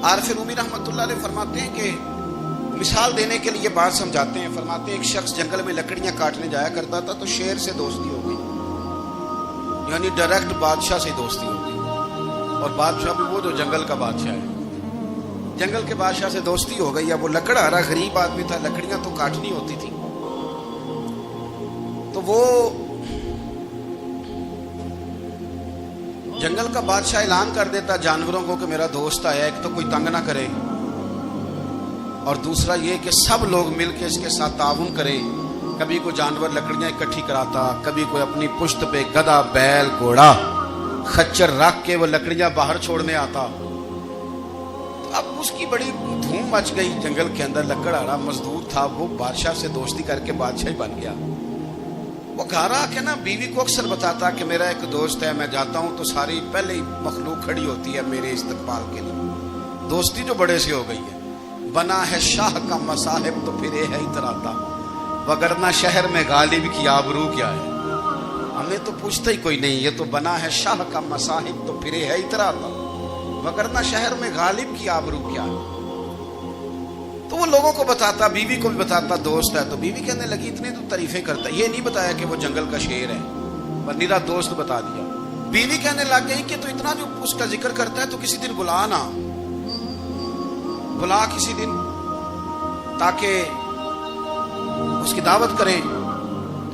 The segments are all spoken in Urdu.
عارف رومی رحمۃ اللہ علیہ فرماتے ہیں کہ مثال دینے کے لیے بات سمجھاتے ہیں. فرماتے ہیں ایک شخص جنگل میں لکڑیاں کاٹنے جایا کرتا تھا تو شیر سے دوستی ہو گئی، یعنی ڈائریکٹ بادشاہ سے دوستی ہو گئی. اور بادشاہ بھی وہ جو جنگل کا بادشاہ ہے، جنگل کے بادشاہ سے دوستی ہو گئی. اب وہ لکڑہارا غریب آدمی تھا، لکڑیاں تو کاٹنی ہوتی تھی. تو وہ جنگل کا بادشاہ اعلان کر دیتا جانوروں کو کہ میرا دوست آیا، ایک تو کوئی تنگ نہ کرے، اور دوسرا یہ کہ سب لوگ مل کے اس کے ساتھ تعاون کریں. کبھی کوئی جانور لکڑیاں اکٹھی کراتا، کبھی کوئی اپنی پشت پہ گدھا، بیل، گھوڑا، خچر رکھ کے وہ لکڑیاں باہر چھوڑنے آتا. تو اب اس کی بڑی دھوم مچ گئی جنگل کے اندر. لکڑہارا مزدور تھا، وہ بادشاہ سے دوستی کر کے بادشاہ ہی بن گیا. وہ گھر آ کے نا بیوی کو اکثر بتاتا کہ میرا ایک دوست ہے، میں جاتا ہوں تو ساری پہلے ہی مخلوق کھڑی ہوتی ہے میرے استقبال کے لیے. دوستی جو بڑے سے ہو گئی ہے. بنا ہے شاہ کا مصاحب تو پھر ہے اتراتا، وگرنہ شہر میں غالب کی آبرو کیا ہے. ہمیں تو پوچھتا ہی کوئی نہیں، یہ تو بنا ہے شاہ کا مصاحب تو پھر ہے اتراتا، وگرنہ شہر میں غالب کی آبرو کیا ہے. تو وہ لوگوں کو بتاتا، بیوی کو بھی بتاتا دوست ہے. تو بیوی کہنے لگی اتنی تو تعریفیں کرتا، یہ نہیں بتایا کہ وہ جنگل کا شیر ہے، پر میرا دوست بتا دیا. بیوی کہنے لگ گئی کہ تو اتنا جو اس کا ذکر کرتا ہے تو کسی دن بلا کسی دن تاکہ اس کی دعوت کریں.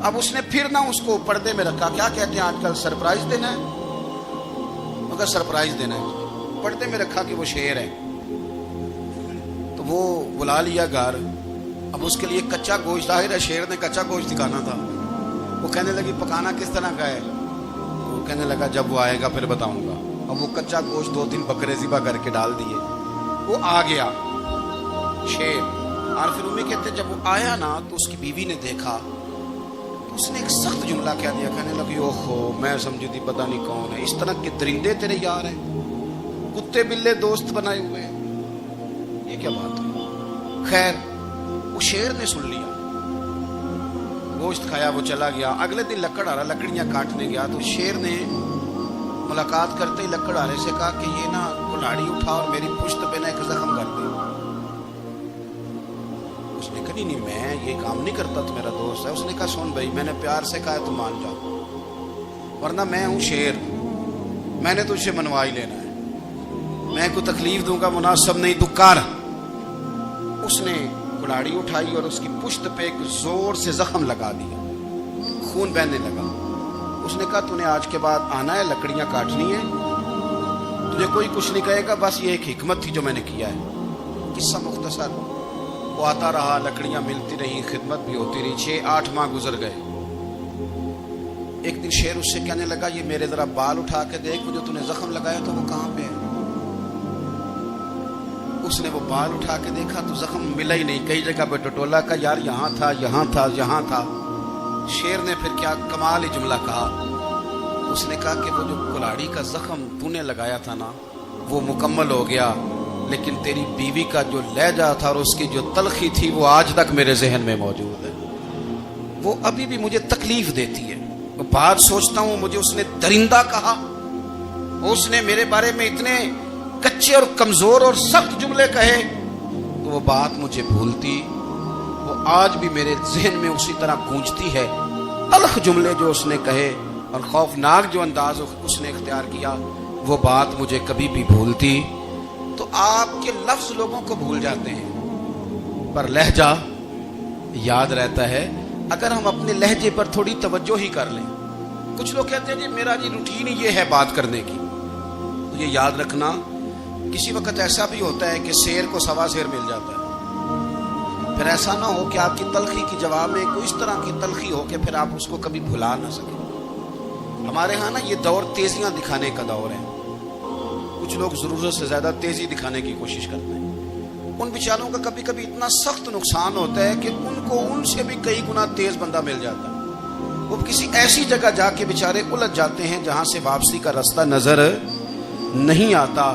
اب اس نے پھر نہ اس کو پردے میں رکھا. کیا کہتے ہیں آج کل، سرپرائز دینا ہے، مگر سرپرائز دینا ہے. پردے میں رکھا کہ وہ شیر ہے. تو وہ بلا لیا گھر. اب اس کے لیے کچا گوشت، ظاہر ہے شیر نے کچا گوشت دکھانا تھا. وہ کہنے لگی پکانا کس طرح کا ہے؟ وہ کہنے لگا جب وہ آئے گا پھر بتاؤں گا. اب وہ کچا گوشت 2-3 بکرے ذبح کر کے ڈال دیے. وہ آ گیا شیر. عارف رومی کہتے جب وہ آیا نا تو اس کی بیوی نے دیکھا تو اس نے ایک سخت جملہ کہہ دیا. کہنے لگی اوہو، میں سمجھی تھی پتہ نہیں کون ہے، اس طرح کے درندے تیرے یار ہیں، کتے بلے دوست بنائے ہوئے ہیں، یہ کیا بات ہے؟ خیر وہ شیر نے سن لیا، گوشت کھایا، وہ چلا گیا. اگلے دن لکڑہارا لکڑیاں کاٹنے گیا تو شیر نے ملاقات کرتے ہی لکڑہارے سے کہا کہ یہ نا کلاڑی اٹھا اور میری پشت پہ نا ایک زخم کر دے. اس نے کہا نہیں میں یہ کام نہیں کرتا، تو میرا دوست ہے. اس نے کہا سن بھائی، میں نے پیار سے کہا تو مان جاؤ، ورنہ میں ہوں شیر، میں نے تجھ سے منوا ہی لینا ہے، میں کوئی تکلیف دوں گا مناسب نہیں، تو کر. اس نے کلاڑی اٹھائی اور اس کی پشت پہ ایک زور سے زخم لگا دیا، خون بہنے لگا. اس نے کہا تو نے آج کے بعد آنا ہے، لکڑیاں کاٹنی ہے، تجھے کوئی کچھ نہیں کہے گا، بس یہ ایک حکمت تھی جو میں نے کیا ہے. قصہ مختصر. وہ آتا رہا، لکڑیاں ملتی رہی، خدمت بھی ہوتی رہی. 6-8 ماہ گزر گئے. ایک دن شیر اس سے کہنے لگا یہ میرے ذرا بال اٹھا کے دیکھ، وہ جو تو نے زخم لگایا تو وہ کہاں پہ ہے؟ اس نے وہ بال اٹھا کے دیکھا تو زخم ملا ہی نہیں. کئی جگہ پہ ٹٹولا کا یار یہاں تھا، یہاں تھا، یہاں تھا. شیر نے پھر کیا کمال ہی جملہ کہا. اس نے کہا کہ وہ جو کلاڑی کا زخم تو نے لگایا تھا نا وہ مکمل ہو گیا، لیکن تیری بیوی کا جو لہجہ تھا اور اس کی جو تلخی تھی وہ آج تک میرے ذہن میں موجود ہے، وہ ابھی بھی مجھے تکلیف دیتی ہے. وہ بات سوچتا ہوں مجھے اس نے درندہ کہا، اس نے میرے بارے میں اتنے کچے اور کمزور اور سخت جملے کہے، تو وہ بات مجھے بھولتی، وہ آج بھی میرے ذہن میں اسی طرح گونجتی ہے. تلخ جملے جو اس نے کہے اور خوفناک جو انداز اس نے اختیار کیا، وہ بات مجھے کبھی بھی بھولتی. تو آپ کے لفظ لوگوں کو بھول جاتے ہیں پر لہجہ یاد رہتا ہے اگر ہم اپنے لہجے پر تھوڑی توجہ ہی کر لیں. کچھ لوگ کہتے ہیں جی میرا جی روٹین ہی یہ ہے بات کرنے کی. یہ یاد رکھنا کسی وقت ایسا بھی ہوتا ہے کہ شیر کو سوا شیر مل جاتا ہے. پھر ایسا نہ ہو کہ آپ کی تلخی کی جواب میں کوئی اس طرح کی تلخی ہو کہ پھر آپ اس کو کبھی بھلا نہ سکیں. ہمارے ہاں نا یہ دور تیزیاں دکھانے کا دور ہے. کچھ لوگ ضرورت سے زیادہ تیزی دکھانے کی کوشش کرتے ہیں. ان بیچاروں کا کبھی کبھی اتنا سخت نقصان ہوتا ہے کہ ان کو ان سے بھی کئی گنا تیز بندہ مل جاتا ہے. وہ کسی ایسی جگہ جا کے بیچارے الجھ جاتے ہیں جہاں سے واپسی کا راستہ نظر نہیں آتا.